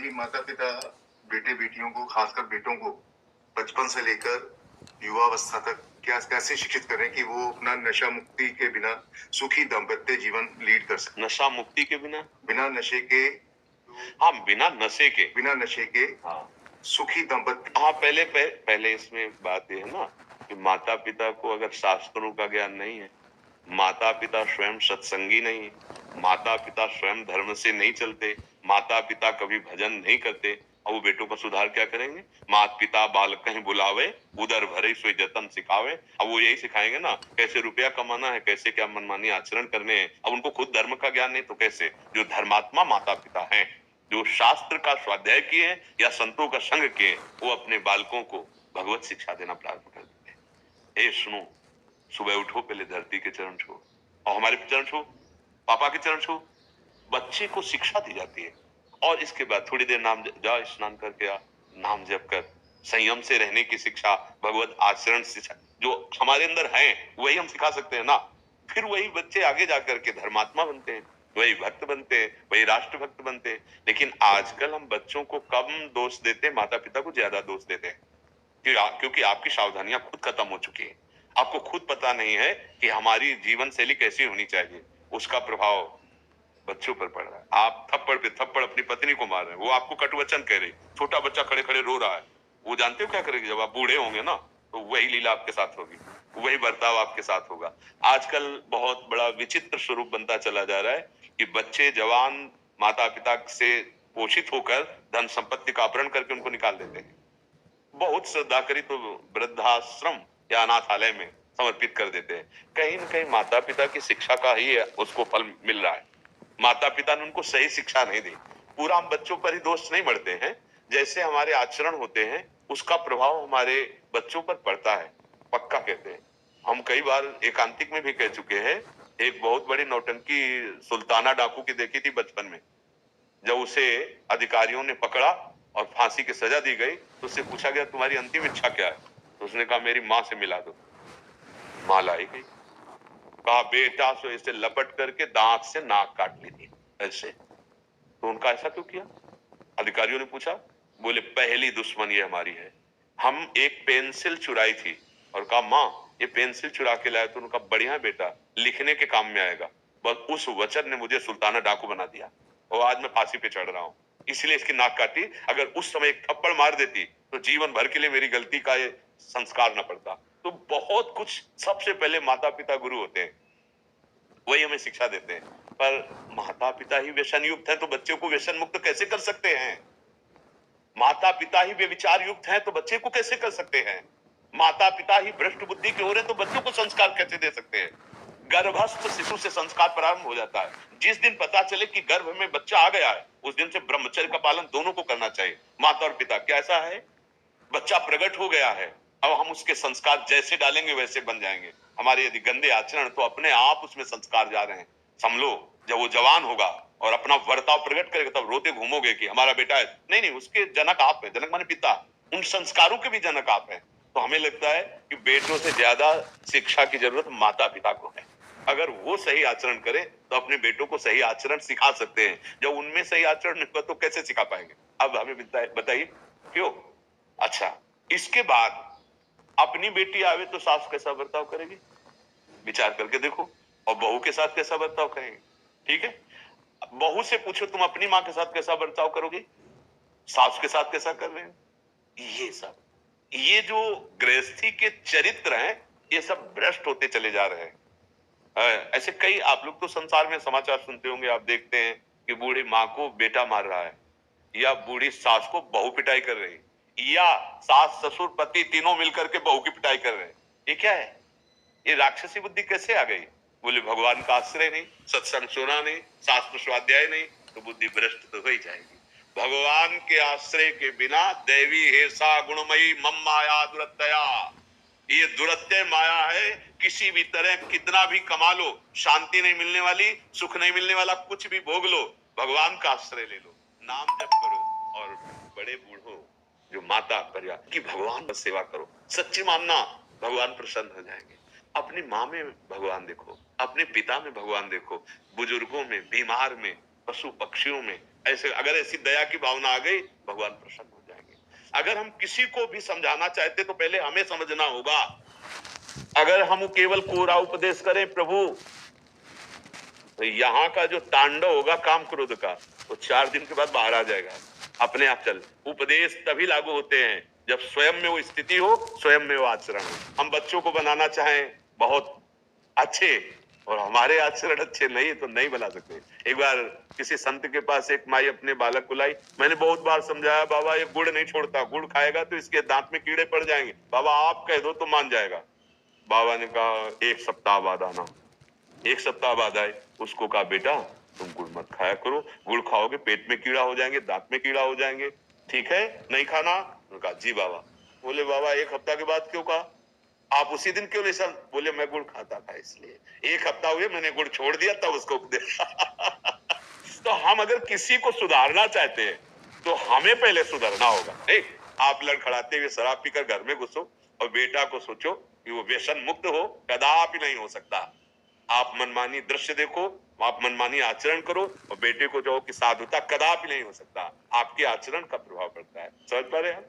कि माता पिता बेटे बेटियों को, खासकर बेटों को बचपन से लेकर युवावस्था तक क्या कैसे शिक्षित करें कि वो अपना नशा मुक्ति के बिना सुखी दाम्पत्य जीवन लीड कर सके? नशा मुक्ति के बिना, बिना नशे के, हाँ बिना नशे के, बिना नशे के हाँ सुखी दाम्पत्य। हाँ पहले इसमें बात यह है ना कि माता पिता को अगर शास्त्रों का ज्ञान नहीं है, माता पिता स्वयं सत्संगी नहीं है, माता पिता स्वयं धर्म से नहीं चलते, माता पिता कभी भजन नहीं करते, और वो बेटों का सुधार क्या करेंगे? माता पिता बालक कहीं बुलावे, उधर भरे सोई जतन सिखावे। अब वो यही सिखाएंगे ना कैसे रुपया कमाना है, कैसे क्या मनमानी आचरण करने हैं। अब उनको खुद धर्म का ज्ञान नहीं तो कैसे? जो धर्मात्मा माता पिता हैं, जो शास्त्र का स्वाध्याय किए या संतों का संग किए, वो अपने बालकों को भगवत शिक्षा देना प्रारंभ कर देते हैं। हे सुनो, सुबह उठो, पहले धरती के चरण छो और हमारे चरण छो, पापा के चरण छो। बच्चे को शिक्षा दी जाती है और इसके बाद थोड़ी देर नाम जा, स्नान करके आ, नाम जप कर, संयम से रहने की शिक्षा, भगवत आचरण शिक्षा जो हमारे अंदर है वही हम सिखा सकते हैं ना। फिर वही बच्चे आगे जाकर के धर्मात्मा बनते हैं, वही भक्त बनते हैं, वही राष्ट्र भक्त बनते हैं। लेकिन आजकल हम बच्चों को कम दोष देते हैं, माता पिता को ज्यादा दोष देते हैं, क्योंकि आपकी सावधानियां खुद खत्म हो चुकी है। आपको खुद पता नहीं है कि हमारी जीवन शैली कैसी होनी चाहिए, उसका प्रभाव बच्चों पर पड़ रहा है। आप थप्पड़ पे थप्पड़ अपनी पत्नी को मार रहे हैं, वो आपको कटुवचन कह रही, छोटा बच्चा खड़े खड़े रो रहा है। वो जानते हो क्या करेगी? जब आप बूढ़े होंगे ना तो वही लीला आपके साथ होगी, वही बर्ताव आपके साथ होगा। आजकल बहुत बड़ा विचित्र स्वरूप बनता चला जा रहा है कि बच्चे जवान माता पिता से पोषित होकर धन संपत्ति का अपहरण करके उनको निकाल देते हैं। बहुत श्रद्धा करी तो वृद्धाश्रम या अनाथालय में समर्पित कर देते हैं। कहीं ना कहीं माता पिता की शिक्षा का ही उसको फल मिल रहा है। माता पिता ने उनको सही शिक्षा नहीं दी। पूरा हम बच्चों पर ही दोष नहीं मढ़ते हैं, जैसे हमारे आचरण होते हैं उसका प्रभाव हमारे बच्चों पर पड़ता है, पक्का कहते हैं। हम कई बार एकांतिक में भी कह चुके हैं। एक बहुत बड़ी नौटंकी सुल्ताना डाकू की देखी थी बचपन में। जब उसे अधिकारियों ने पकड़ा और फांसी की सजा दी गई तो उससे पूछा गया तुम्हारी अंतिम इच्छा क्या है? तो उसने कहा मेरी माँ से मिला दो। माँ लाई गई। कहा बेटा सो इसे लपट करके दांत से नाक काट लीजिए ऐसे। तो उनका ऐसा क्यों किया? अधिकारियों ने पूछा। बोले पहली दुश्मन ये हमारी है। हम एक पेंसिल चुराई थी और कहा माँ ये पेंसिल चुरा के लाया। तो उनका बढ़िया बेटा, लिखने के काम में आएगा। बस उस वचन ने मुझे सुल्ताना डाकू बना दिया और आज मैं फांसी पे चढ़ रहा हूं, इसलिए इसकी नाक काटी। अगर उस समय एक थप्पड़ मार देती तो जीवन भर के लिए मेरी गलती का ये संस्कार न पड़ता। तो बहुत कुछ, सबसे पहले माता पिता गुरु होते हैं, वही हमें शिक्षा देते हैं। पर माता पिता ही व्यसन युक्त है तो बच्चे को व्यसन मुक्त कैसे कर सकते हैं? माता पिता ही व्यभिचार युक्त हैं तो बच्चे को कैसे कर सकते हैं? माता पिता ही भ्रष्ट बुद्धि के हो रहे तो बच्चों को संस्कार कैसे दे सकते हैं? गर्भस्थ शिशु से संस्कार प्रारंभ हो जाता है। जिस दिन पता चले कि गर्भ में बच्चा आ गया है उस दिन से ब्रह्मचर्य का पालन दोनों को करना चाहिए, माता और पिता। क्या ऐसा है? बच्चा प्रकट हो गया है, अब हम उसके संस्कार जैसे डालेंगे वैसे बन जाएंगे। हमारे यदि गंदे आचरण तो अपने आप उसमें संस्कार जा रहे हैं। समझो जब वो जवान होगा और अपना वर्ताव प्रकट करेगा तब रोते घूमोगे कि हमारा बेटा है। नहीं नहीं, उसके जनक आप है, जनक माने पिता, उन संस्कारों के भी जनक आप हैं। तो हमें लगता है कि बेटों से ज्यादा शिक्षा की जरूरत माता पिता को है। अगर वो सही आचरण करे तो अपने बेटों को सही आचरण सिखा सकते हैं। जब उनमें सही आचरण नहीं होगा तो कैसे सिखा पाएंगे? अब हमें बताइए क्यों? अच्छा, इसके बाद अपनी बेटी आवे तो सास कैसा बर्ताव करेगी, विचार करके देखो। और बहू के साथ कैसा बर्ताव करेंगे? ठीक है, बहू से पूछो तुम अपनी माँ के साथ कैसा बर्ताव करोगे, सास के साथ कैसा कर रहे हैं? ये सब, ये जो गृहस्थी के चरित्र हैं ये सब भ्रष्ट होते चले जा रहे हैं। ऐसे कई, आप लोग तो संसार में समाचार सुनते होंगे, आप देखते हैं कि बूढ़ी माँ को बेटा मार रहा है, या बूढ़ी सास को बहू पिटाई कर रही, या सास ससुर पति तीनों मिलकर के बहू की पिटाई कर रहे हैं। ये क्या है? ये राक्षसी बुद्धि कैसे आ गई? बोले भगवान का आश्रय नहीं, सत्संग सुना नहीं, शास्त्र स्वाध्याय नहीं, तो बुद्धि भ्रष्ट तो हो ही जाएगी। भगवान के आश्रय के बिना दैवी हेसा गुणमयी मम माया दुरत्यया, ये दुरत्यय माया है। किसी भी तरह कितना भी कमा लो, शांति नहीं मिलने वाली, सुख नहीं मिलने वाला, कुछ भी भोग लो, भगवान का आश्रय ले लो, नाम जप करो। और बड़े बूढ़ों जो माता परिवार की भगवान बस सेवा करो, सच्ची मानना भगवान प्रसन्न हो जाएंगे। अपनी माँ में भगवान देखो, अपने पिता में भगवान देखो, बुजुर्गों में, बीमार में, पशु पक्षियों में। ऐसे अगर ऐसी दया की भावना आ गई, भगवान प्रसन्न हो जाएंगे। अगर हम किसी को भी समझाना चाहते तो पहले हमें समझना होगा। अगर हम केवल कोरा उपदेश करें प्रभु, तो यहाँ का जो तांडव होगा काम क्रोध का, वो 4 दिन के बाद बाहर आ जाएगा, अपने आप चल। उपदेश तभी लागू होते हैं जब स्वयं में वो स्थिति हो, स्वयं में वो आचरण हो। हम बच्चों को बनाना चाहें बहुत अच्छे और हमारे आचरण अच्छे नहीं तो नहीं बना सकते। एक बार किसी संत के पास एक माई अपने बालक को लाई। मैंने बहुत बार समझाया, बाबा ये गुड़ नहीं छोड़ता, गुड़ खाएगा तो इसके दांत में कीड़े पड़ जाएंगे। बाबा आप कह दो तो मान जाएगा। बाबा ने कहा 1 सप्ताह बाद आना। 1 सप्ताह बाद आए, उसको कहा बेटा तुम गुड़ मत खाया करो, गुड़ खाओगे पेट में कीड़ा हो जाएंगे, दांत में कीड़ा हो जाएंगे, ठीक है नहीं खाना? उन्होंने कहा जी बाबा। बोले बाबा 1 हफ्ता के बाद क्यों कहा? आप उसी दिन क्यों नहीं सर? बोले मैं गुड़ खाता था इसलिए। 1 हफ्ता हुए मैंने गुड़ छोड़ दिया तब उसको उपदेश। तो हम अगर किसी को सुधारना चाहते हैं तो हमें पहले सुधरना होगा। नहीं, आप लड़खड़ाते हुए शराब पीकर घर में घुसो और बेटा को सोचो कि वो व्यसन मुक्त हो, कदापि नहीं हो सकता। आप मनमानी दृश्य देखो, आप मनमानी आचरण करो और बेटे को जो कि साधुता कदापि नहीं हो सकता। आपके आचरण का प्रभाव पड़ता है। समझ पा रहे हैं?